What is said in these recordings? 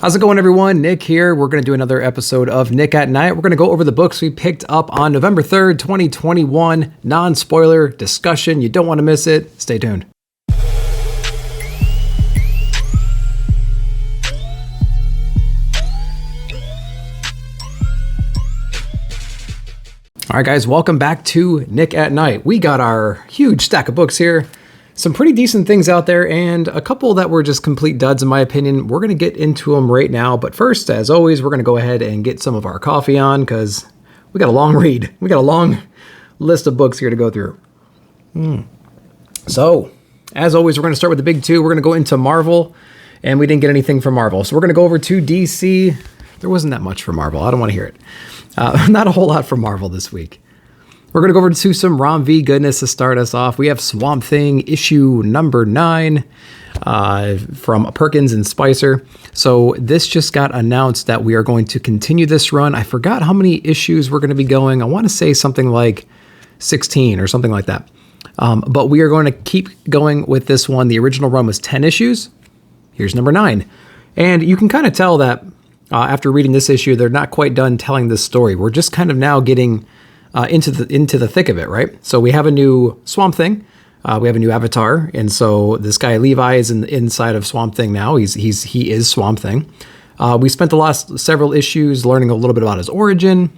How's it going, everyone? Nick here. We're going to do another episode of Nick at Night. We're going to go over the books we picked up on November 3rd, 2021. Non-spoiler discussion. You don't want to miss it. Stay tuned. All right, guys, welcome back to Nick at Night. We got our huge stack of books here. Some pretty decent things out there, and a couple that were just complete duds in my opinion. We're going to get into them right now, but first, as always, we're going to go ahead and get some of our coffee on because we got a long read. We got a long list of books here to go through. So, as always, we're going to start with the big two. We're going to go into Marvel, and we didn't get anything from Marvel. So we're going to go over to DC. There wasn't that much for Marvel. I don't want to hear it. Not a whole lot from Marvel this week. We're going to go over to some Rom V goodness to start us off. We have Swamp Thing issue number 9 from Perkins and Spicer. So this just got announced that we are going to continue this run. I forgot how many issues we're going to be going. I want to say something like 16 or something like that. But we are going to keep going with this one. The original run was 10 issues. Here's number 9. And you can kind of tell that after reading this issue, they're not quite done telling this story. We're just kind of now getting into the thick of it, right? So we have a new Swamp Thing, we have a new avatar, and so this guy Levi is inside of Swamp Thing now. He is Swamp Thing. We spent the last several issues learning a little bit about his origin,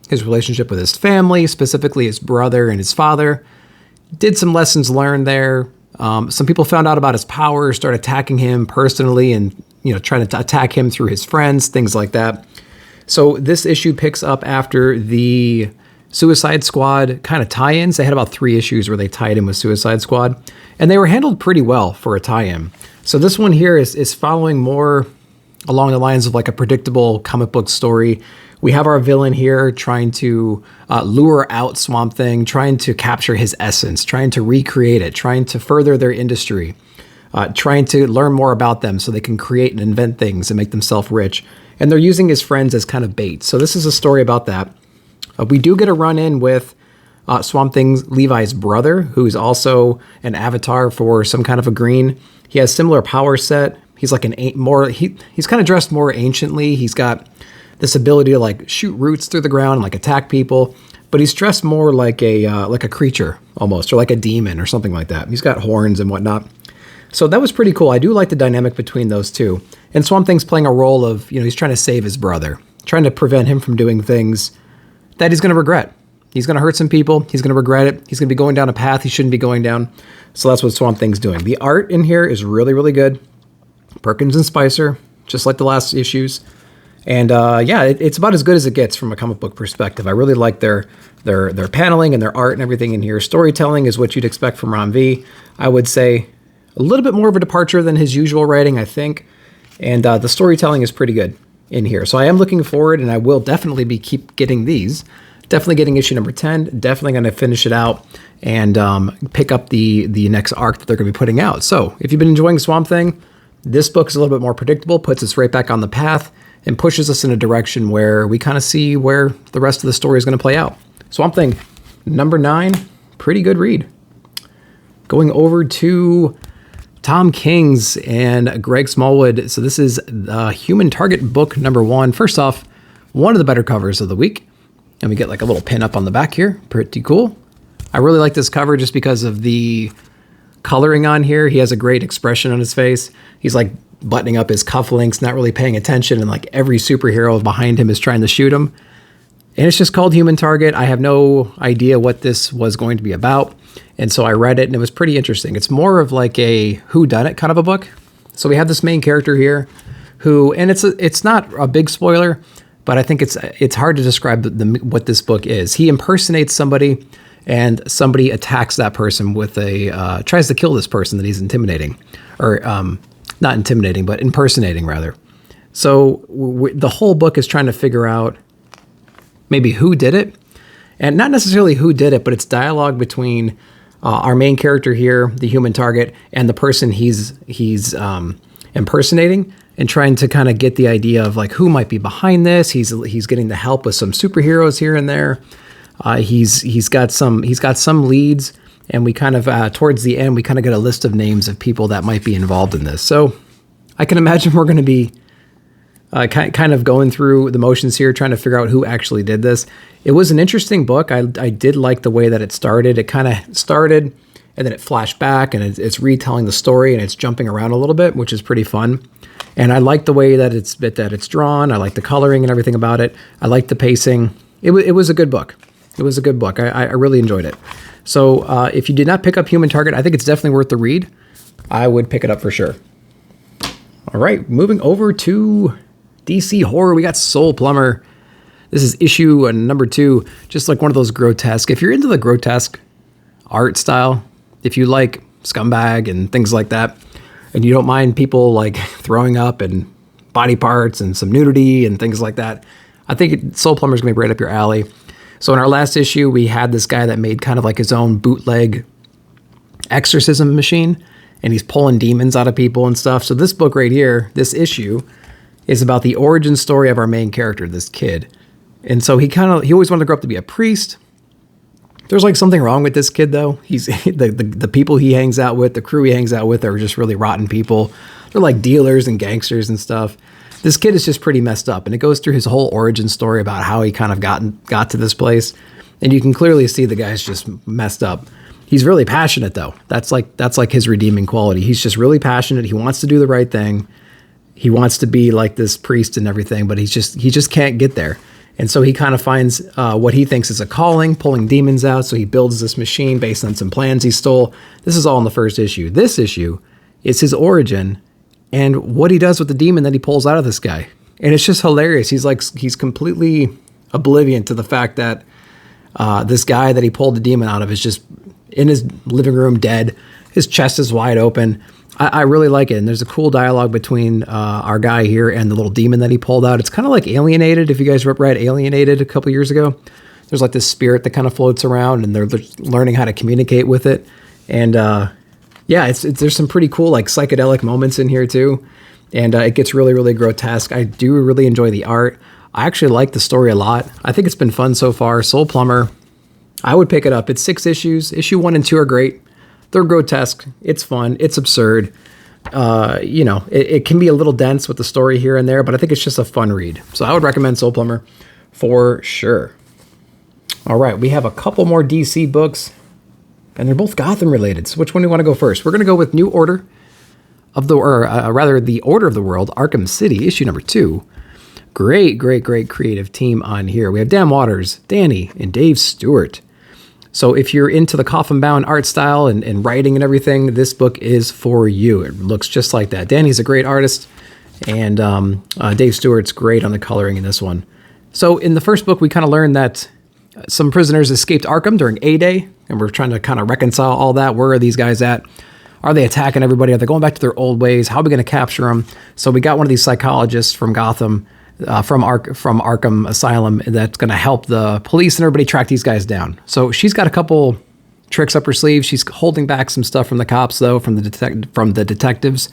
his relationship with his family, specifically his brother and his father. Did some lessons learned there. Some people found out about his power, started attacking him personally, and trying to attack him through his friends, things like that. So this issue picks up after the Suicide Squad kind of tie-ins. They had about 3 issues where they tied in with Suicide Squad, and they were handled pretty well for a tie-in. So this one here is following more along the lines of like a predictable comic book story. We have our villain here trying to lure out Swamp Thing, trying to capture his essence, trying to recreate it, trying to further their industry, trying to learn more about them so they can create and invent things and make themselves rich. And they're using his friends as kind of bait. So this is a story about that. We do get a run-in with Swamp Thing's Levi's brother, who's also an avatar for some kind of a green. He has similar power set. He's like he's kind of dressed more anciently. He's got this ability to like shoot roots through the ground and like attack people, but he's dressed more like a creature almost, or like a demon or something like that. He's got horns and whatnot. So that was pretty cool. I do like the dynamic between those two. And Swamp Thing's playing a role of, he's trying to save his brother, trying to prevent him from doing things that he's going to regret. He's going to hurt some people. He's going to regret it. He's going to be going down a path he shouldn't be going down. So that's what Swamp Thing's doing. The art in here is really, really good. Perkins and Spicer, just like the last issues. And it's about as good as it gets from a comic book perspective. I really like their paneling and their art and everything in here. Storytelling is what you'd expect from Rom V. I would say a little bit more of a departure than his usual writing, I think. And the storytelling is pretty good in here. So I am looking forward, and I will definitely keep getting these. Definitely getting issue number 10. Definitely going to finish it out and pick up the next arc that they're going to be putting out. So if you've been enjoying Swamp Thing, this book is a little bit more predictable, puts us right back on the path, and pushes us in a direction where we kind of see where the rest of the story is going to play out. Swamp Thing, number 9, pretty good read. Going over to Tom King's and Greg Smallwood. So this is Human Target book number 1. First off, one of the better covers of the week. And we get like a little pin up on the back here. Pretty cool. I really like this cover just because of the coloring on here. He has a great expression on his face. He's like buttoning up his cufflinks, not really paying attention. And like every superhero behind him is trying to shoot him. And it's just called Human Target. I have no idea what this was going to be about. And so I read it, and it was pretty interesting. It's more of like a whodunit kind of a book. So we have this main character here who, and it's not a big spoiler, but I think it's hard to describe what this book is. He impersonates somebody, and somebody attacks that person with tries to kill this person that he's intimidating. Or not intimidating, but impersonating rather. So the whole book is trying to figure out maybe who did it. And not necessarily who did it, but it's dialogue between our main character here, the Human Target, and the person he's impersonating, and trying to kind of get the idea of like who might be behind this. He's getting the help with some superheroes here and there. He's got some leads, and we kind of towards the end we kind of get a list of names of people that might be involved in this. So I can imagine we're going to be kind of going through the motions here, trying to figure out who actually did this. It was an interesting book. I did like the way that it started. It kind of started and then it flashed back, and it's retelling the story, and it's jumping around a little bit, which is pretty fun. And I like the way that it's drawn. I like the coloring and everything about it. I like the pacing. It was a good book. It was a good book. I really enjoyed it. So if you did not pick up Human Target, I think it's definitely worth the read. I would pick it up for sure. All right, moving over to DC Horror, we got Soul Plumber. This is issue number 2, just like one of those grotesque. If you're into the grotesque art style, if you like Scumbag and things like that, and you don't mind people like throwing up and body parts and some nudity and things like that, I think Soul Plumber is going to be right up your alley. So in our last issue, we had this guy that made kind of like his own bootleg exorcism machine, and he's pulling demons out of people and stuff. So this book right here, this issue, is about the origin story of our main character, this kid. And so he always wanted to grow up to be a priest. There's like something wrong with this kid though. He's the people he hangs out with, the crew he hangs out with are just really rotten people. They're like dealers and gangsters and stuff. This kid is just pretty messed up, and it goes through his whole origin story about how he kind of got to this place. And you can clearly see the guy's just messed up. He's really passionate though. That's like his redeeming quality. He's just really passionate. He wants to do the right thing. He wants to be like this priest and everything, but he just can't get there. And so he kind of finds what he thinks is a calling, pulling demons out. So he builds this machine based on some plans he stole. This is all in the first issue. This issue is his origin and what he does with the demon that he pulls out of this guy. And it's just hilarious. He's completely oblivious to the fact that this guy that he pulled the demon out of is just in his living room dead. His chest is wide open. I really like it. And there's a cool dialogue between our guy here and the little demon that he pulled out. It's kind of like Alienated. If you guys read Alienated a couple years ago, there's like this spirit that kind of floats around, and they're learning how to communicate with it. And yeah, there's some pretty cool like psychedelic moments in here too. And it gets really, really grotesque. I do really enjoy the art. I actually like the story a lot. I think it's been fun so far. Soul Plumber, I would pick it up. It's 6 issues. Issue 1 and 2 are great. They're grotesque. It's fun. It's absurd. It can be a little dense with the story here and there, but I think it's just a fun read. So I would recommend Soul Plumber for sure. All right, we have a couple more DC books, and they're both Gotham related. So which one do you want to go first? We're going to go with The Order of the World, Arkham City, issue number 2. Great creative team on here. We have Dan Waters, Danny, and Dave Stewart. So if you're into the coffin-bound art style and writing and everything, this book is for you. It looks just like that. Danny's a great artist, and Dave Stewart's great on the coloring in this one. So in the first book, we kind of learned that some prisoners escaped Arkham during A-Day, and we're trying to kind of reconcile all that. Where are these guys at? Are they attacking everybody? Are they going back to their old ways? How are we going to capture them? So we got one of these psychologists from Gotham, from Arkham Asylum, that's going to help the police and everybody track these guys down. So she's got a couple tricks up her sleeve. She's holding back some stuff from the cops, though, from the detectives,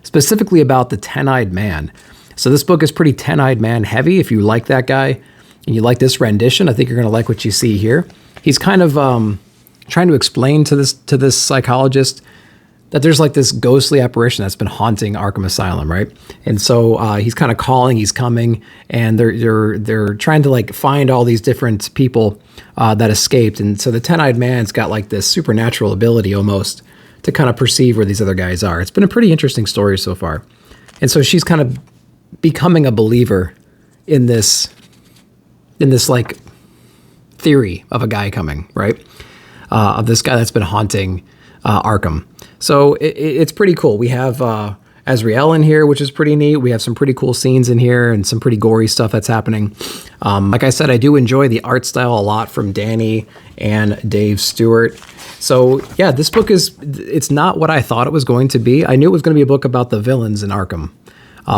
specifically about the 10-eyed man. So this book is pretty 10-eyed man heavy. If you like that guy and you like this rendition, I think you're going to like what you see here. He's kind of trying to explain to this psychologist that there's like this ghostly apparition that's been haunting Arkham Asylum, right? And so he's kind of calling, he's coming, and they're trying to like find all these different people that escaped. And so the 10-eyed man's got like this supernatural ability almost to kind of perceive where these other guys are. It's been a pretty interesting story so far. And so she's kind of becoming a believer in this like theory of a guy coming, right? Of this guy that's been haunting Arkham. So it's pretty cool. We have Azrael in here, which is pretty neat. We have some pretty cool scenes in here and some pretty gory stuff that's happening. Like I said, I do enjoy the art style a lot from Danny and Dave Stewart. So yeah, this book it's not what I thought it was going to be. I knew it was going to be a book about the villains in Arkham,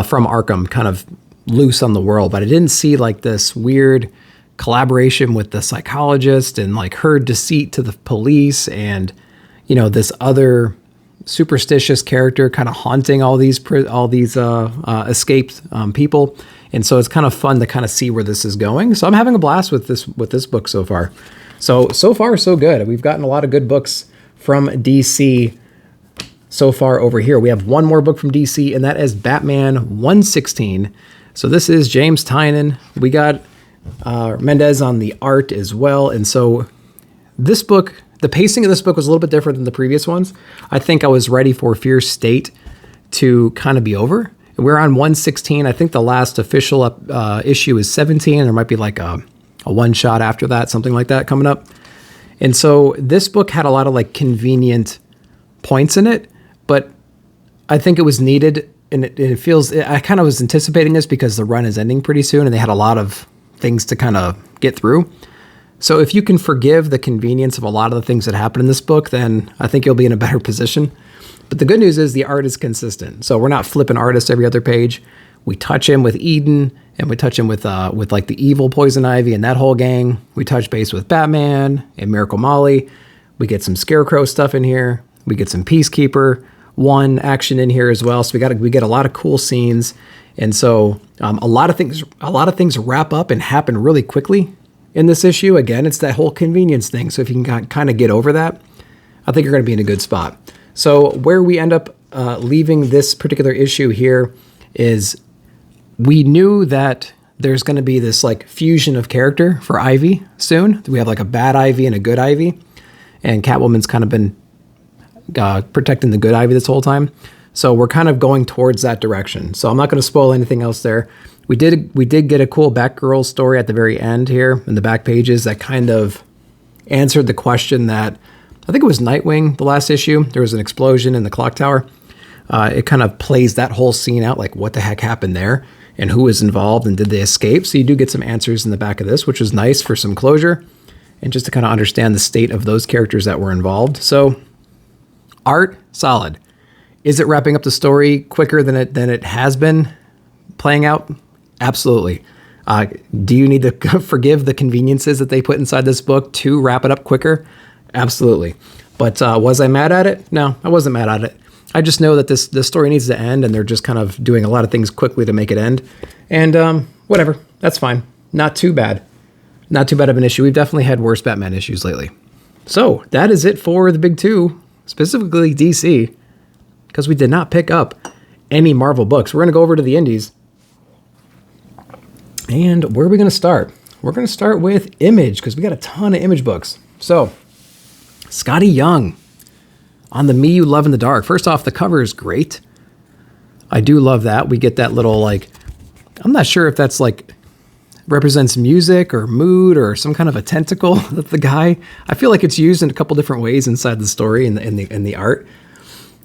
from Arkham, kind of loose on the world, but I didn't see like this weird collaboration with the psychologist and like her deceit to the police and, this other superstitious character kind of haunting all these escaped people. And so it's kind of fun to kind of see where this is going. So I'm having a blast with this book so far. So far, so good. We've gotten a lot of good books from DC so far over here. We have one more book from DC, and that is Batman 116. So this is James Tynan. We got Mendez on the art as well. And so this book, the pacing of this book was a little bit different than the previous ones. I think I was ready for Fierce State to kind of be over. We're on 116. I think the last official issue is 17. There might be like a one shot after that, something like that coming up. And so this book had a lot of like convenient points in it, but I think it was needed. And it feels, I kind of was anticipating this because the run is ending pretty soon and they had a lot of things to kind of get through. So if you can forgive the convenience of a lot of the things that happen in this book, then I think you'll be in a better position. But the good news is the art is consistent. So we're not flipping artists every other page. We touch him with Eden, and we touch him with like the evil Poison Ivy and that whole gang. We touch base with Batman and Miracle Molly. We get some Scarecrow stuff in here. We get some Peacekeeper 1 action in here as well. So we get a lot of cool scenes. And so a lot of things wrap up and happen really quickly in this issue. Again, it's that whole convenience thing. So if you can kind of get over that, I think you're going to be in a good spot. So where we end up leaving this particular issue here is we knew that there's going to be this like fusion of character for Ivy soon. We have like a bad Ivy and a good Ivy, and Catwoman's kind of been protecting the good Ivy this whole time. So we're kind of going towards that direction. So I'm not going to spoil anything else there. We did get a cool Batgirl story at the very end here in the back pages that kind of answered the question that I think it was Nightwing, the last issue. There was an explosion in the clock tower. It kind of plays that whole scene out, like what the heck happened there and who was involved and did they escape? So you do get some answers in the back of this, which is nice for some closure and just to kind of understand the state of those characters that were involved. So art, solid. Is it wrapping up the story quicker than it has been playing out? Absolutely. Do you need to forgive the conveniences that they put inside this book to wrap it up quicker? Absolutely. But was I mad at it? No, I wasn't mad at it. I just know that this story needs to end, and they're just kind of doing a lot of things quickly to make it end. And whatever, that's fine. Not too bad. Not too bad of an issue. We've definitely had worse Batman issues lately. So that is it for the big two, specifically DC, because we did not pick up any Marvel books. We're going to go over to the indies. And where are we going to start? We're going to start with Image, because we got a ton of Image books. So Scotty Young on the Me You Love in the Dark. First off, the cover is great. I do love that. We get that little, like, I'm not sure if that's like represents music or mood or some kind of a tentacle that the guy, I feel like it's used in a couple different ways inside the story and in the art.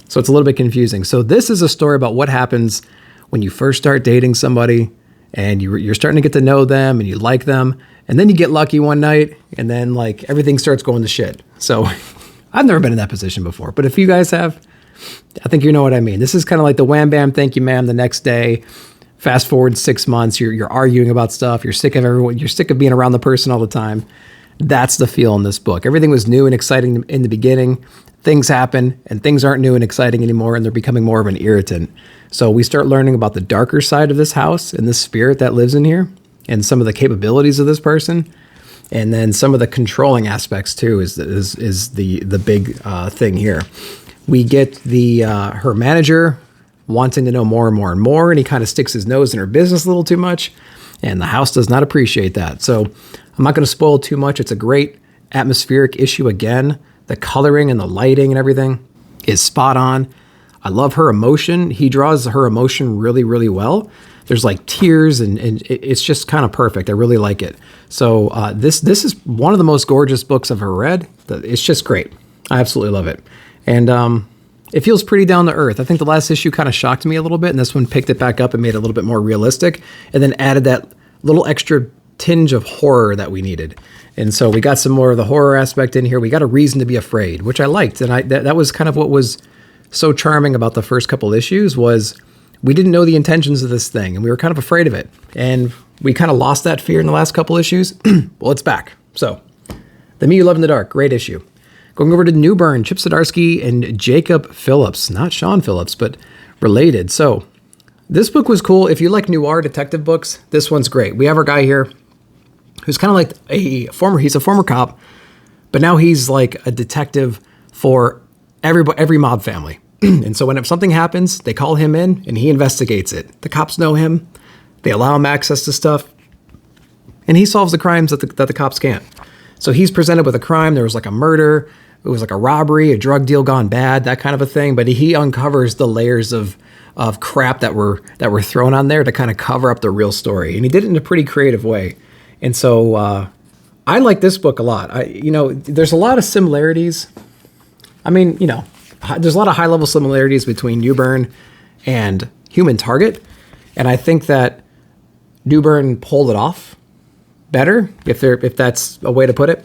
So it's a little bit confusing. So this is a story about what happens when you first start dating somebody and you're starting to get to know them and you like them. And then you get lucky one night and then like everything starts going to shit. So I've never been in that position before, but if you guys have, I think you know what I mean. This is kind of like the wham, bam, thank you, ma'am. The next day, fast forward 6 months, you're arguing about stuff. You're sick of everyone. You're sick of being around the person all the time. That's the feel in this book. Everything was new and exciting in the beginning. Things happen and things aren't new and exciting anymore. And they're becoming more of an irritant. So we start learning about the darker side of this house and the spirit that lives in here and some of the capabilities of this person. And then some of the controlling aspects too is the big thing here. We get her manager wanting to know more and more and more, and he kind of sticks his nose in her business a little too much, and the house does not appreciate that. So I'm not going to spoil too much. It's a great atmospheric issue again. The coloring and the lighting and everything is spot on. I love her emotion. He draws her emotion really, really well. There's like tears and it's just kind of perfect. I really like it. So this is one of the most gorgeous books I've ever read. It's just great. I absolutely love it. And it feels pretty down to earth. I think the last issue kind of shocked me a little bit, and this one picked it back up and made it a little bit more realistic, and then added that little extra tinge of horror that we needed. And so we got some more of the horror aspect in here. We got a reason to be afraid, which I liked. And that was kind of what was so charming about the first couple issues was we didn't know the intentions of this thing, and we were kind of afraid of it. And we kind of lost that fear in the last couple issues. Well, it's back. So The Me You Love in the Dark, great issue. Going over to Newburn, Chip Zdarsky and Jacob Phillips. Not Sean Phillips, but related. So this book was cool. If you like noir detective books, this one's great. We have our guy here who's kind of like he's a former cop, but now he's like a detective for every mob family. And so when something happens, they call him in and he investigates it. The cops know him. They allow him access to stuff, and he solves the crimes that the cops can't. So he's presented with a crime. There was like a murder. It was like a robbery, a drug deal gone bad, that kind of a thing. But he uncovers the layers of crap that were thrown on there to kind of cover up the real story. And he did it in a pretty creative way. And so I like this book a lot. There's a lot of similarities. I mean, there's a lot of high-level similarities between Newburn and Human Target. And I think that Newburn pulled it off better, if that's a way to put it.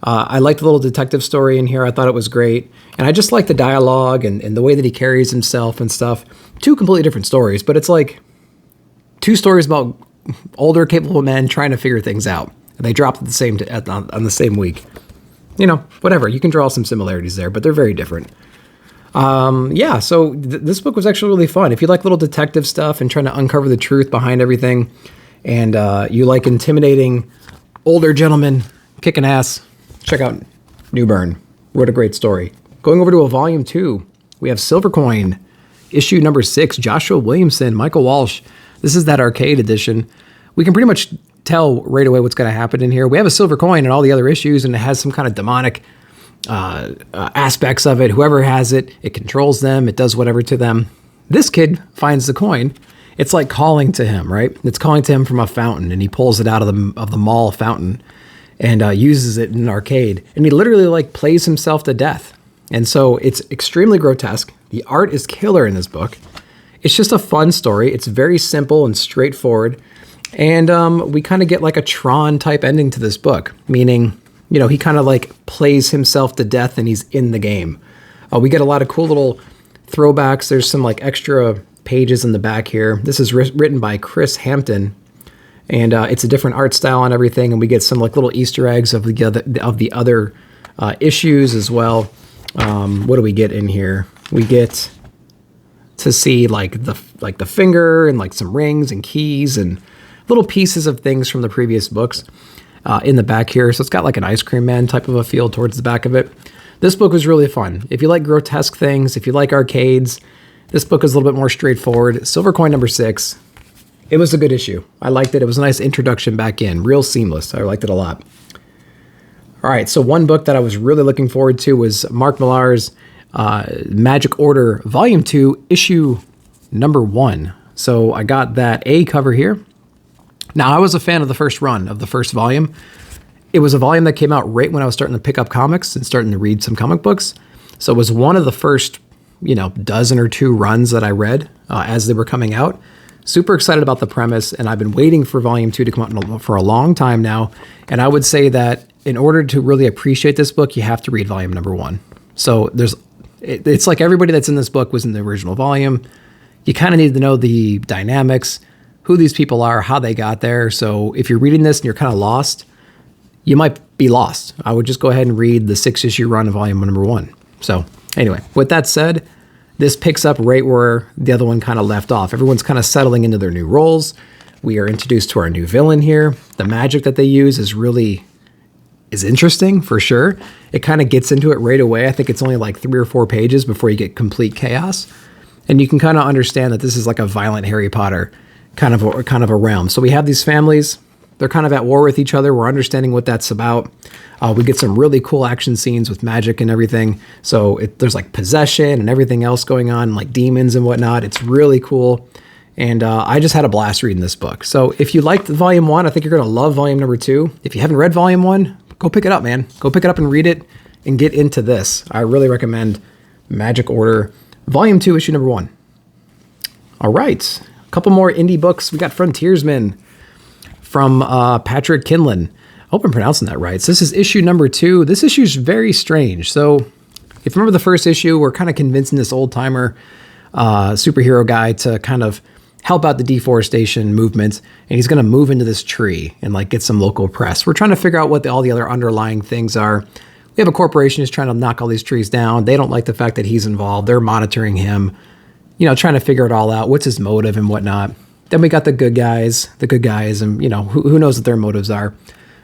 I liked the little detective story in here. I thought it was great. And I just like the dialogue and the way that he carries himself and stuff. Two completely different stories, but it's like two stories about older, capable men trying to figure things out. And they dropped at on the same week. Whatever. You can draw some similarities there, but they're very different. So this book was actually really fun. If you like little detective stuff and trying to uncover the truth behind everything, and you like intimidating older gentlemen kicking ass, check out Newburn. Wrote a great story. Going over to a volume 2, we have Silver Coin, issue number 6, Joshua Williamson, Michael Walsh. This is that arcade edition. We can pretty much tell right away what's going to happen in here. We have a silver coin in all the other issues, and it has some kind of demonic aspects of it. Whoever has it, it controls them. It does whatever to them. This kid finds the coin. It's like calling to him, right? It's calling to him from a fountain, and he pulls it out of the mall fountain and uses it in an arcade. And he literally plays himself to death. And so it's extremely grotesque. The art is killer in this book. It's just a fun story. It's very simple and straightforward. And we kind of get like a Tron type ending to this book, meaning, he kind of plays himself to death and he's in the game. We get a lot of cool little throwbacks. There's some extra pages in the back here. This is written by Chris Hampton, and it's a different art style and everything. And we get some little Easter eggs of the other issues as well. What do we get in here? We get to see the finger and some rings and keys and little pieces of things from the previous books in the back here. So it's got an ice cream man type of a feel towards the back of it. This book was really fun. If you like grotesque things, if you like arcades, this book is a little bit more straightforward. Silver Coin number 6. It was a good issue. I liked it. It was a nice introduction back in. Real seamless. I liked it a lot. All right, so one book that I was really looking forward to was Mark Millar's Magic Order Volume 2, issue number 1. So I got that A cover here. Now, I was a fan of the first run of the first volume. It was a volume that came out right when I was starting to pick up comics and starting to read some comic books. So it was one of the first, dozen or two runs that I read as they were coming out. Super excited about the premise, and I've been waiting for Volume 2 to come out for a long time now. And I would say that in order to really appreciate this book, you have to read Volume number 1. So it's like everybody that's in this book was in the original volume. You kind of need to know the dynamics, who these people are, how they got there. So if you're reading this and you're kind of lost, you might be lost. I would just go ahead and read the 6-issue run of Volume number 1. So anyway, with that said, this picks up right where the other one kind of left off. Everyone's kind of settling into their new roles. We are introduced to our new villain here. The magic that they use is interesting for sure. It kind of gets into it right away. I think it's only 3 or 4 pages before you get complete chaos. And you can kind of understand that this is like a violent Harry Potter kind of a realm. So we have these families. They're kind of at war with each other. We're understanding what that's about. We get some really cool action scenes with magic and everything. So there's possession and everything else going on, demons and whatnot. It's really cool. And I just had a blast reading this book. So if you liked Volume 1, I think you're going to love Volume number 2. If you haven't read Volume 1, go pick it up, man. Go pick it up and read it and get into this. I really recommend Magic Order Volume 2, issue number 1. All right. A couple more indie books. We got Frontiersman from Patrick Kinlan. I hope I'm pronouncing that right. So this is issue number 2. This issue is very strange. So if you remember the first issue, we're kind of convincing this old-timer superhero guy to kind of help out the deforestation movement, and he's going to move into this tree and get some local press. We're trying to figure out what all the other underlying things are. We have a corporation who's trying to knock all these trees down. They don't like the fact that he's involved. They're monitoring him, trying to figure it all out. What's his motive and whatnot. Then we got the good guys, and, who knows what their motives are.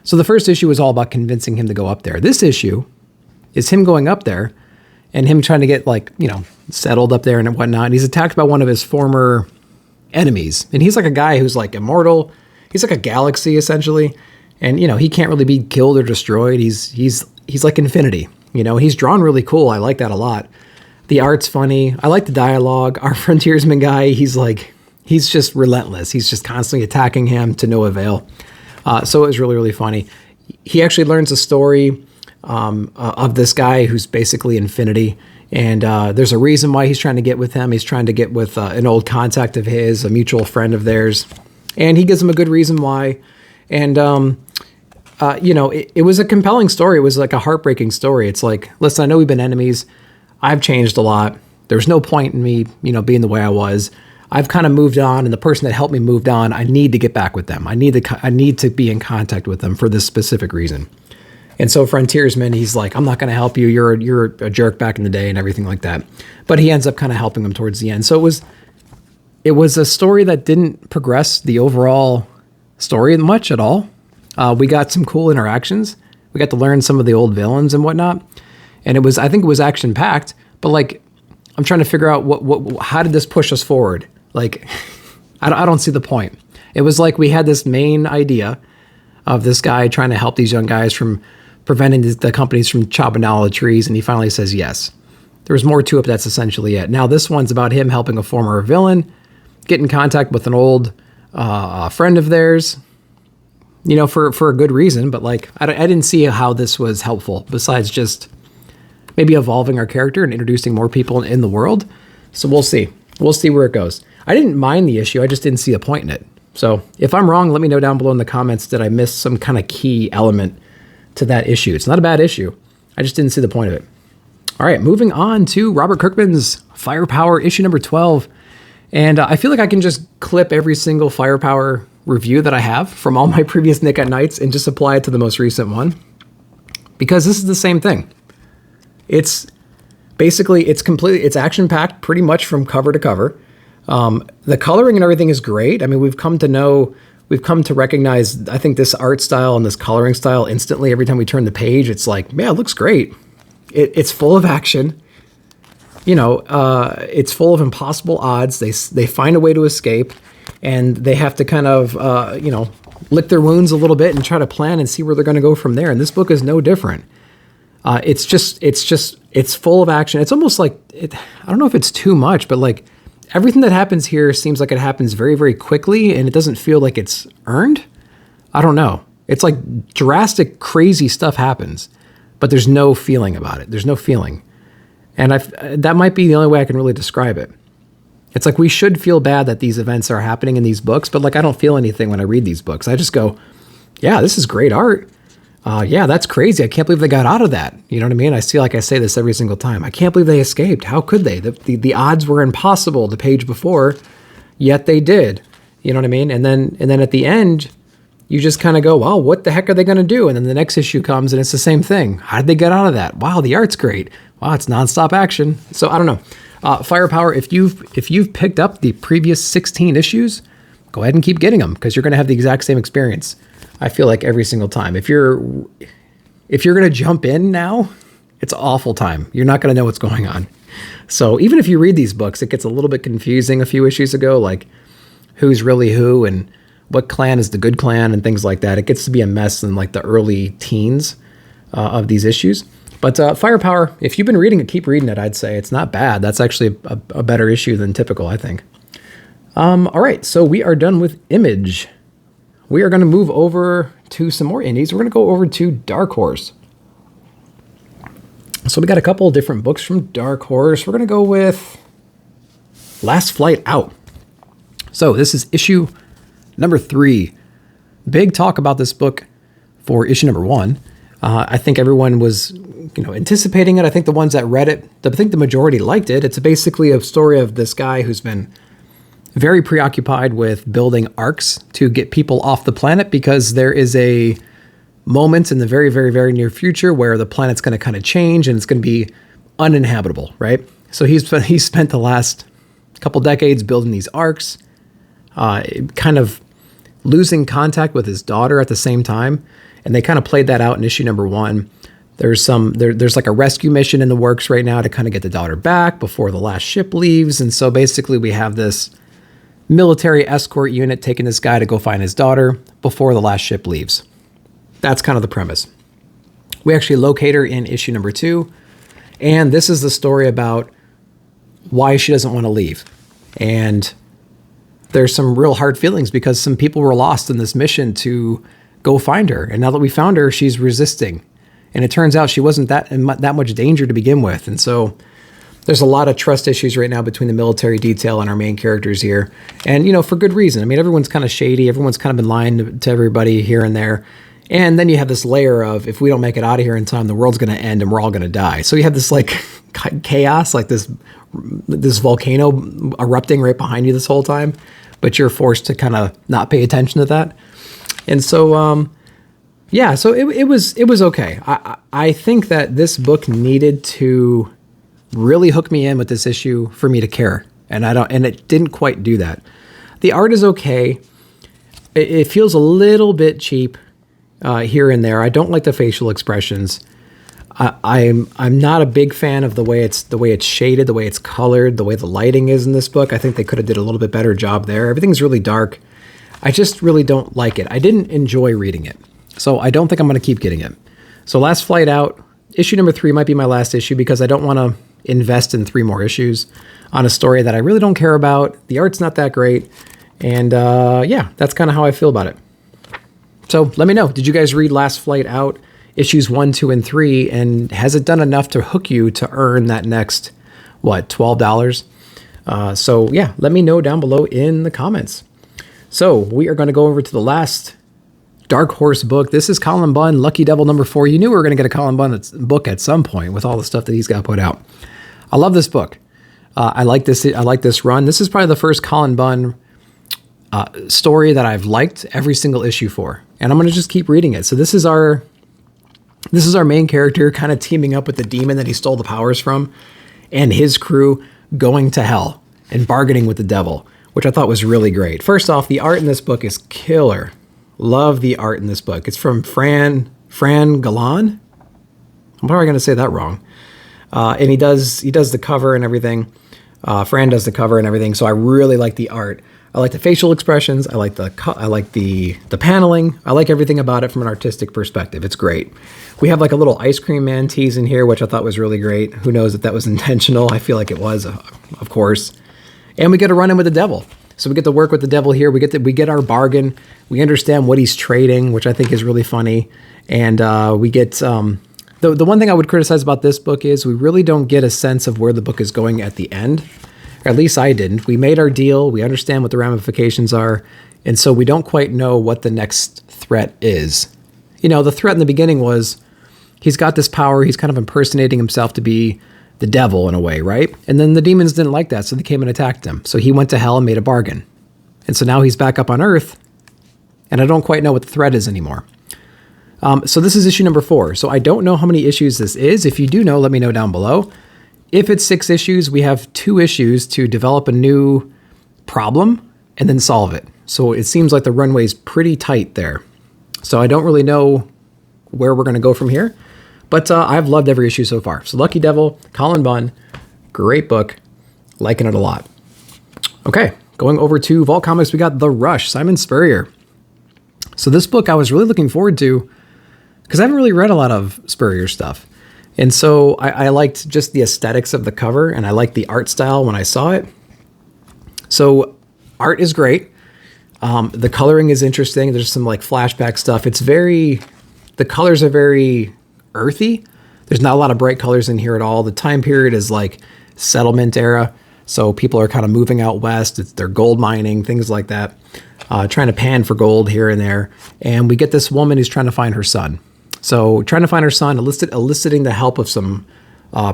So the first issue was all about convincing him to go up there. This issue is him going up there and him trying to get, settled up there and whatnot. And he's attacked by one of his former enemies. And he's like a guy who's like immortal. He's like a galaxy essentially. And, you know, he can't really be killed or destroyed. He's like infinity. You know, he's drawn really cool. I like that a lot. The art's funny. I like the dialogue. Our frontiersman guy, he's just relentless. He's just constantly attacking him to no avail. So it was really, really funny. He actually learns a story of this guy who's basically infinity. And there's a reason why he's trying to get with him. He's trying to get with an old contact of his, a mutual friend of theirs. And he gives him a good reason why. And, you know, it was a compelling story. It was like a heartbreaking story. It's like, listen, I know we've been enemies. I've changed a lot. There's no point in me, you know, being the way I was. I've kind of moved on, and the person that helped me moved on. I need to get back with them. I need to be in contact with them for this specific reason. And so Frontiersman, he's like, I'm not going to help you. You're a jerk back in the day and everything like that. But he ends up kind of helping him towards the end. So it was a story that didn't progress the overall story much at all. We got some cool interactions. We got to learn some of the old villains and whatnot. And I think it was action packed, but like, I'm trying to figure out how did this push us forward? Like, I don't see the point. It was like we had this main idea of this guy trying to help these young guys from preventing the companies from chopping down all the trees. And he finally says yes. There was more to it, but that's essentially it. Now this one's about him helping a former villain, get in contact with an old friend of theirs, you know, for a good reason. But like, I didn't see how this was helpful besides just maybe evolving our character and introducing more people in the world. So we'll see. We'll see where it goes. I didn't mind the issue. I just didn't see a point in it. So if I'm wrong, let me know down below in the comments. Did I miss some kind of key element to that issue? It's not a bad issue. I just didn't see the point of it. All right, moving on to Robert Kirkman's Firepower issue number 12. And I feel like I can just clip every single Firepower review that I have from all my previous Nick at Nights and just apply it to the most recent one. Because this is the same thing. It's basically, it's action-packed pretty much from cover to cover. The coloring and everything is great. I mean, we've come to recognize, I think, this art style and this coloring style instantly. Every time we turn the page, it's like, yeah, it looks great. It's full of action. You know, it's full of impossible odds. They find a way to escape, and they have to kind of, you know, lick their wounds a little bit and try to plan and see where they're going to go from there. And this book is no different. It's full of action. It's almost like, I don't know if it's too much, but like everything that happens here seems like it happens very, very quickly, and it doesn't feel like it's earned. I don't know. It's like drastic, crazy stuff happens, but there's no feeling about it. There's no feeling. And that might be the only way I can really describe it. It's like we should feel bad that these events are happening in these books, but like I don't feel anything when I read these books. I just go, yeah, this is great art. Yeah, that's crazy. I can't believe they got out of that. You know what I mean? I feel like I say this every single time. I can't believe they escaped. How could they? The odds were impossible the page before, yet they did. You know what I mean? And then at the end, you just kind of go, well, what the heck are they going to do? And then the next issue comes and it's the same thing. How did they get out of that? Wow, the art's great. Wow, it's nonstop action. So I don't know. Firepower, if you've picked up the previous 16 issues, go ahead and keep getting them because you're going to have the exact same experience. I feel like every single time. If you're going to jump in now, it's an awful time. You're not going to know what's going on. So even if you read these books, it gets a little bit confusing a few issues ago, like who's really who and what clan is the good clan and things like that. It gets to be a mess in like the early teens of these issues. But Firepower, if you've been reading it, keep reading it, I'd say. It's not bad. That's actually a better issue than typical, I think. All right, so we are done with Image. We are going to move over to some more indies. We're going to go over to Dark Horse. So we got a couple of different books from Dark Horse. We're going to go with Last Flight Out. So this is issue number 3. Big talk about this book for issue number 1. I think everyone was, anticipating it. I think the ones that read it, I think the majority liked it. It's basically a story of this guy who's been very preoccupied with building arcs to get people off the planet because there is a moment in the very, very, very near future where the planet's going to kind of change and it's going to be uninhabitable, right? So he's spent the last couple decades building these arcs, kind of losing contact with his daughter at the same time. And they kind of played that out in issue number 1. There's like a rescue mission in the works right now to kind of get the daughter back before the last ship leaves. And so basically we have this military escort unit taking this guy to go find his daughter before the last ship leaves. That's kind of the premise. We actually locate her in issue number 2, and this is the story about why she doesn't want to leave. And there's some real hard feelings because some people were lost in this mission to go find her. And now that we found her, she's resisting. And it turns out she wasn't that much danger to begin with. And so there's a lot of trust issues right now between the military detail and our main characters here. And, for good reason. I mean, everyone's kind of shady. Everyone's kind of been lying to everybody here and there. And then you have this layer of, if we don't make it out of here in time, the world's going to end and we're all going to die. So you have this like chaos, like this volcano erupting right behind you this whole time, but you're forced to kind of not pay attention to that. And so, so it was okay. I think that this book needed to really hook me in with this issue for me to care. And it didn't quite do that. The art is okay. It feels a little bit cheap here and there. I don't like the facial expressions. I'm not a big fan of the way it's shaded, the way it's colored, the way the lighting is in this book. I think they could have did a little bit better job there. Everything's really dark. I just really don't like it. I didn't enjoy reading it, so I don't think I'm going to keep getting it. So Last Flight Out, issue number 3 might be my last issue because I don't want to invest in 3 more issues on a story that I really don't care about. The art's not that great, and that's kind of how I feel about it. So let me know, did you guys read Last Flight Out, issues 1, 2, and 3, and has it done enough to hook you to earn that next, $12? So let me know down below in the comments. So we are going to go over to the last Dark Horse book. This is Colin Bunn, Lucky Devil number 4. You knew we were going to get a Colin Bunn book at some point with all the stuff that he's got put out. I love this book. I like this run. This is probably the first Colin Bunn story that I've liked every single issue for, and I'm going to just keep reading it. So this is our main character kind of teaming up with the demon that he stole the powers from, and his crew going to hell and bargaining with the devil, which I thought was really great. First off, the art in this book is killer. Love the art in this book. It's from Fran Galan. I'm probably going to say that wrong. And he does the cover and everything. Fran does the cover and everything. So I really like the art. I like the facial expressions. I like the paneling. I like everything about it from an artistic perspective. It's great. We have like a little ice cream man tease in here, which I thought was really great. Who knows if that was intentional? I feel like it was, of course. And we get to run in with the devil. So we get to work with the devil here. We get our bargain. We understand what he's trading, which I think is really funny. And we get the one thing I would criticize about this book is we really don't get a sense of where the book is going at the end. Or at least I didn't. We made our deal. We understand what the ramifications are. And so we don't quite know what the next threat is. The threat in the beginning was he's got this power. He's kind of impersonating himself to be the devil in a way, right? And then the demons didn't like that, so they came and attacked him. So he went to hell and made a bargain. And so now he's back up on Earth, and I don't quite know what the threat is anymore. So this is issue number 4. So I don't know how many issues this is. If you do know, let me know down below. If it's 6 issues, we have 2 issues to develop a new problem and then solve it. So it seems like the runway's pretty tight there. So I don't really know where we're going to go from here. But I've loved every issue so far. So Lucky Devil, Colin Bunn, great book. Liking it a lot. Okay, going over to Vault Comics, we got The Rush, Simon Spurrier. So this book I was really looking forward to because I haven't really read a lot of Spurrier stuff. And so I liked just the aesthetics of the cover, and I liked the art style when I saw it. So art is great. The coloring is interesting. There's some like flashback stuff. The colors are very earthy. There's not a lot of bright colors in here at all. The time period is like settlement era. So people are kind of moving out west. They're gold mining, things like that. Trying to pan for gold here and there. And we get this woman who's trying to find her son. So trying to find her son, eliciting the help of some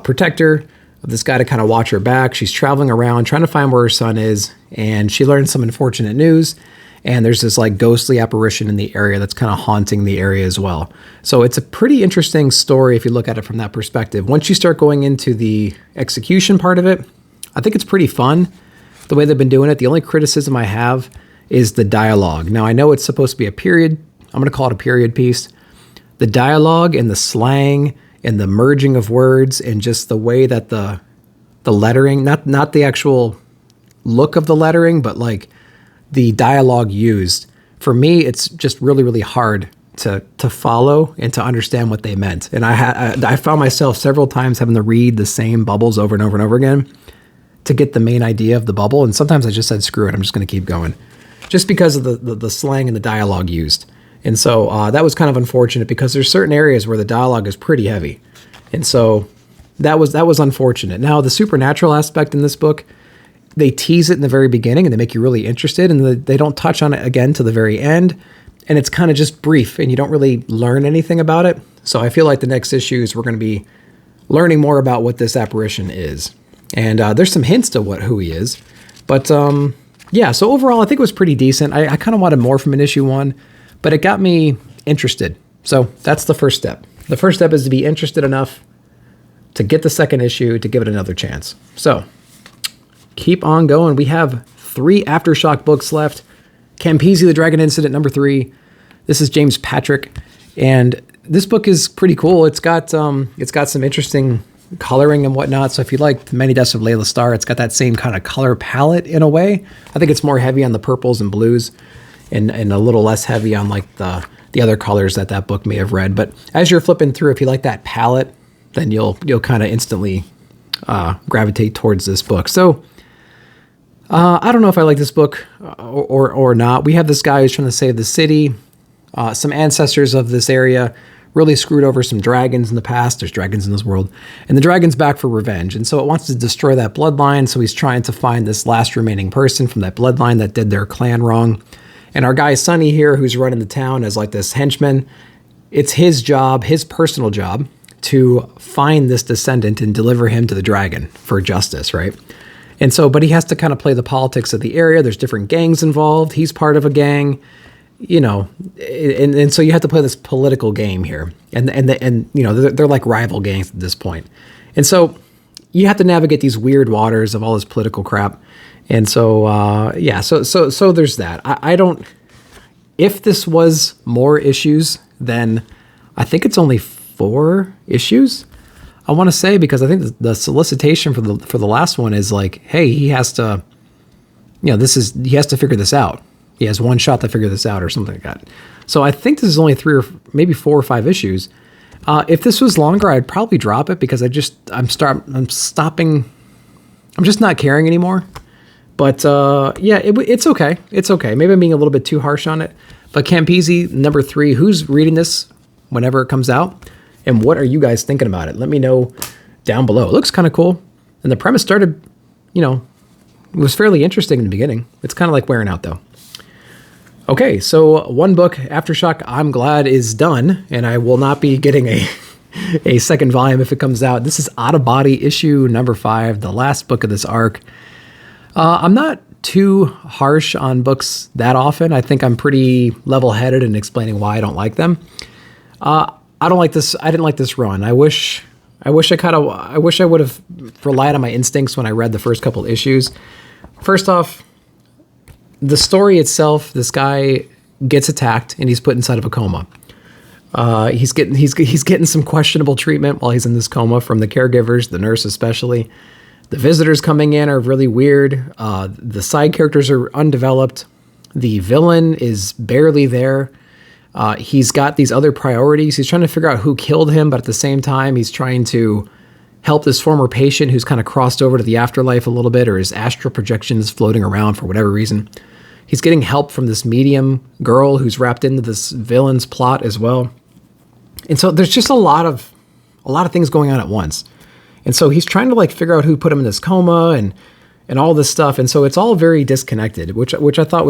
protector, of this guy to kind of watch her back. She's traveling around trying to find where her son is. And she learns some unfortunate news. And there's this like ghostly apparition in the area that's kind of haunting the area as well. So it's a pretty interesting story if you look at it from that perspective. Once you start going into the execution part of it, I think it's pretty fun the way they've been doing it. The only criticism I have is the dialogue. Now I know it's supposed to be a period. I'm going to call it a period piece. The dialogue and the slang and the merging of words and just the way that the lettering, not the actual look of the lettering, but like the dialogue used, for me, it's just really, really hard to follow and to understand what they meant. And I found myself several times having to read the same bubbles over and over and over again to get the main idea of the bubble. And sometimes I just said, screw it, I'm just going to keep going, just because of the slang and the dialogue used. And so that was kind of unfortunate, because there's certain areas where the dialogue is pretty heavy. And so that was unfortunate. Now, the supernatural aspect in this book, they tease it in the very beginning and they make you really interested, and they don't touch on it again to the very end. And it's kind of just brief and you don't really learn anything about it. So I feel like the next issues, we're going to be learning more about what this apparition is. And there's some hints to who he is. But yeah, so overall, I think it was pretty decent. I kind of wanted more from an issue 1, but it got me interested. So that's the first step. The first step is to be interested enough to get the second issue, to give it another chance. So keep on going. We have 3 Aftershock books left. Campisi, the Dragon Incident, number 3. This is James Patrick, and this book is pretty cool. It's got some interesting coloring and whatnot. So if you like The Many Deaths of Layla Starr, it's got that same kind of color palette in a way. I think it's more heavy on the purples and blues, and a little less heavy on like the other colors that book may have read. But as you're flipping through, if you like that palette, then you'll kind of instantly gravitate towards this book. So I don't know if I like this book or not. We have this guy who's trying to save the city. Some ancestors of this area really screwed over some dragons in the past. There's dragons in this world. And the dragon's back for revenge. And so it wants to destroy that bloodline. So he's trying to find this last remaining person from that bloodline that did their clan wrong. And our guy Sonny here, who's running the town as like this henchman, it's his job, his personal job, to find this descendant and deliver him to the dragon for justice, right? And so, but he has to kind of play the politics of the area. There's different gangs involved. He's part of a gang, you know, and so you have to play this political game here. And you know, they're like rival gangs at this point. And so you have to navigate these weird waters of all this political crap. And so, yeah, so there's that. I don't, if this was more issues, then I think it's only 4 issues, I want to say, because I think the solicitation for the last one is like, hey, he has to, you know, he has to figure this out. He has 1 shot to figure this out or something like that. So I think this is only 3 or maybe 4 or 5 issues. If this was longer, I'd probably drop it, because I'm stopping. I'm just not caring anymore. But yeah, it's okay. It's okay. Maybe I'm being a little bit too harsh on it. But Campisi, number 3, who's reading this whenever it comes out? And what are you guys thinking about it? Let me know down below. It looks kind of cool. And the premise started, you know, it was fairly interesting in the beginning. It's kind of like wearing out, though. Okay, so 1 book, Aftershock, I'm glad is done. And I will not be getting a second volume if it comes out. This is Out of Body issue number 5, the last book of this arc. I'm not too harsh on books that often. I think I'm pretty level-headed in explaining why I don't like them. I don't like this. I didn't like this run. I wish I would have relied on my instincts when I read the first couple issues. First off, the story itself, this guy gets attacked and he's put inside of a coma. He's getting some questionable treatment while he's in this coma from the caregivers, the nurse especially. The visitors coming in are really weird. The side characters are undeveloped. The villain is barely there. He's got these other priorities. He's trying to figure out who killed him, but at the same time, he's trying to help this former patient who's kind of crossed over to the afterlife a little bit, or his astral projections floating around for whatever reason. He's getting help from this medium girl who's wrapped into this villain's plot as well. And so there's just a lot of things going on at once. And so he's trying to like figure out who put him in this coma and all this stuff. And so it's all very disconnected, which I thought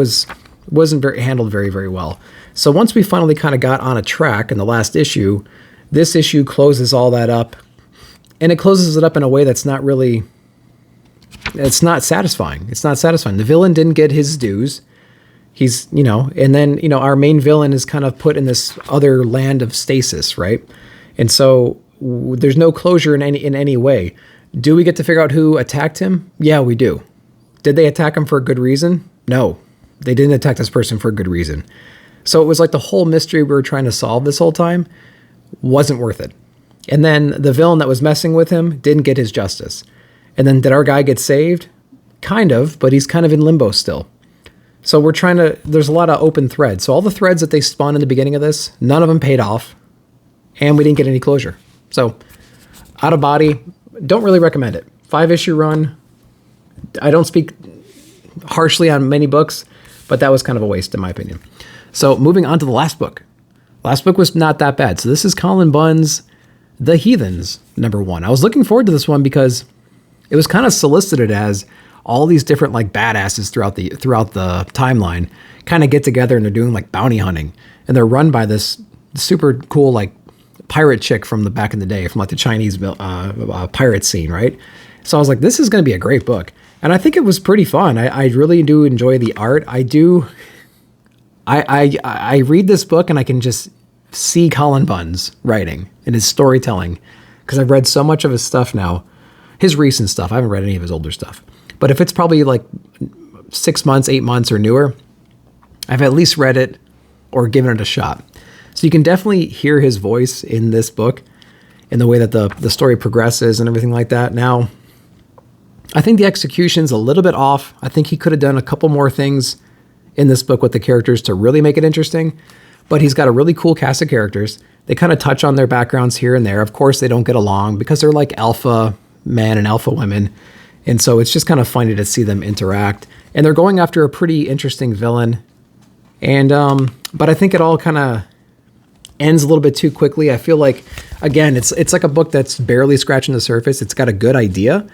wasn't handled very, very well. So once we finally kind of got on a track in the last issue, this issue closes all that up, and it closes it up in a way that's not really, it's not satisfying. It's not satisfying. The villain didn't get his dues. He's, you know, and then, you know, our main villain is kind of put in this other land of stasis, right? And so there's no closure in any way. Do we get to figure out who attacked him? Yeah, we do. Did they attack him for a good reason? No, they didn't attack this person for a good reason. So it was like the whole mystery we were trying to solve this whole time wasn't worth it. And then the villain that was messing with him didn't get his justice. And then did our guy get saved? Kind of, but he's kind of in limbo still. So we're trying to, there's a lot of open threads. So all the threads that they spun in the beginning of this, none of them paid off, and we didn't get any closure. So Out of Body, don't really recommend it. 5-issue run. I don't speak harshly on many books, but that was kind of a waste in my opinion. So moving on to the last book. Last book was not that bad. So this is Colin Bunn's The Heathens, #1. I was looking forward to this one because it was kind of solicited as all these different like badasses throughout the timeline kind of get together and they're doing like bounty hunting, and they're run by this super cool like pirate chick from the back in the day, from like the Chinese pirate scene, right? So I was like, this is going to be a great book, and I think it was pretty fun. I really do enjoy the art. I read this book and I can just see Colin Bunn's writing and his storytelling because I've read so much of his stuff now, his recent stuff. I haven't read any of his older stuff. But if it's probably like 6 months, 8 months or newer, I've at least read it or given it a shot. So you can definitely hear his voice in this book in the way that the story progresses and everything like that. Now, I think the execution's a little bit off. I think he could have done a couple more things in this book with the characters to really make it interesting. But he's got a really cool cast of characters. They kind of touch on their backgrounds here and there. Of course, they don't get along because they're like alpha men and alpha women. And so it's just kind of funny to see them interact. And they're going after a pretty interesting villain. And but I think it all kind of ends a little bit too quickly. I feel like, again, it's like a book that's barely scratching the surface. It's got a good idea,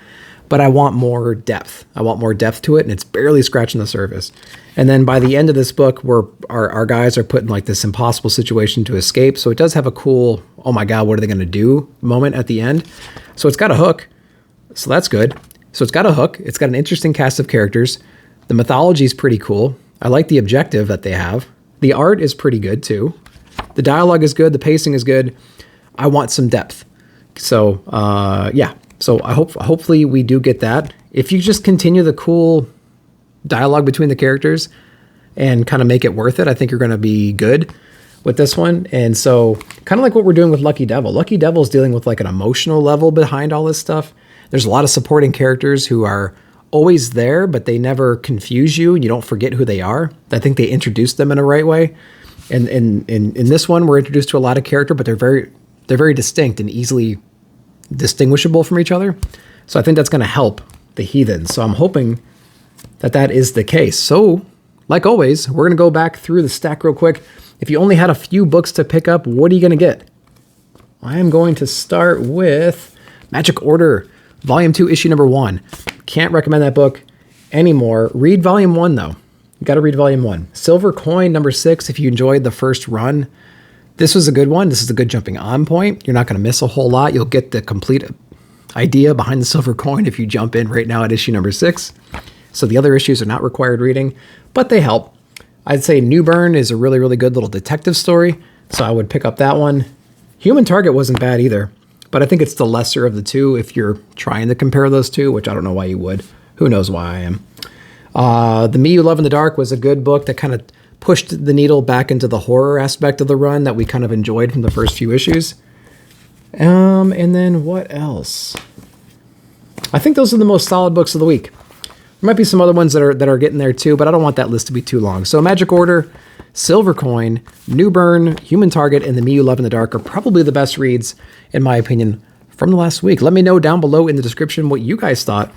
but I want more depth. I want more depth to it, and it's barely scratching the surface. And then by the end of this book, our guys are put in like this impossible situation to escape. So it does have a cool, oh my God, what are they going to do moment at the end. So it's got a hook. So that's good. So it's got a hook. It's got an interesting cast of characters. The mythology is pretty cool. I like the objective that they have. The art is pretty good too. The dialogue is good. The pacing is good. I want some depth. So yeah. So hopefully we do get that. If you just continue the cool dialogue between the characters and kind of make it worth it, I think you're going to be good with this one. And so kind of like what we're doing with Lucky Devil. Lucky Devil is dealing with like an emotional level behind all this stuff. There's a lot of supporting characters who are always there, but they never confuse you and you don't forget who they are. I think they introduced them in a right way. And in this one, we're introduced to a lot of character, but they're very distinct and easily distinguishable from each other. So I think that's going to help the Heathens. So I'm hoping that is the case. So like always, we're going to go back through the stack real quick. If you only had a few books to pick up, what are you going to get? I am going to start with Magic Order, Volume 2, Issue #1. Can't recommend that book anymore. Read Volume 1, though. You got to read Volume 1. Silver Coin, #6, if you enjoyed the first run. This was a good one. This is a good jumping on point. You're not going to miss a whole lot. You'll get the complete idea behind the Silver Coin if you jump in right now at issue #6. So the other issues are not required reading, but they help. I'd say Newburn is a really, really good little detective story, so I would pick up that one. Human Target wasn't bad either, but I think it's the lesser of the two if you're trying to compare those two, which I don't know why you would. Who knows why I am. The Me You Love in the Dark was a good book that kind of pushed the needle back into the horror aspect of the run that we kind of enjoyed from the first few issues. And then what else? I think those are the most solid books of the week. There might be some other ones that are getting there too, but I don't want that list to be too long. So Magic Order, Silver Coin, Newburn, Human Target, and The Me You Love in the Dark are probably the best reads, in my opinion, from the last week. Let me know down below in the description what you guys thought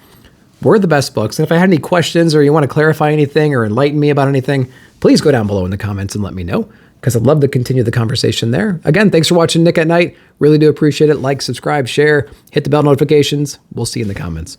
were the best books. And if I had any questions or you want to clarify anything or enlighten me about anything, please go down below in the comments and let me know, because I'd love to continue the conversation there. Again, thanks for watching Nick at Night. Really do appreciate it. Like, subscribe, share, hit the bell notifications. We'll see you in the comments.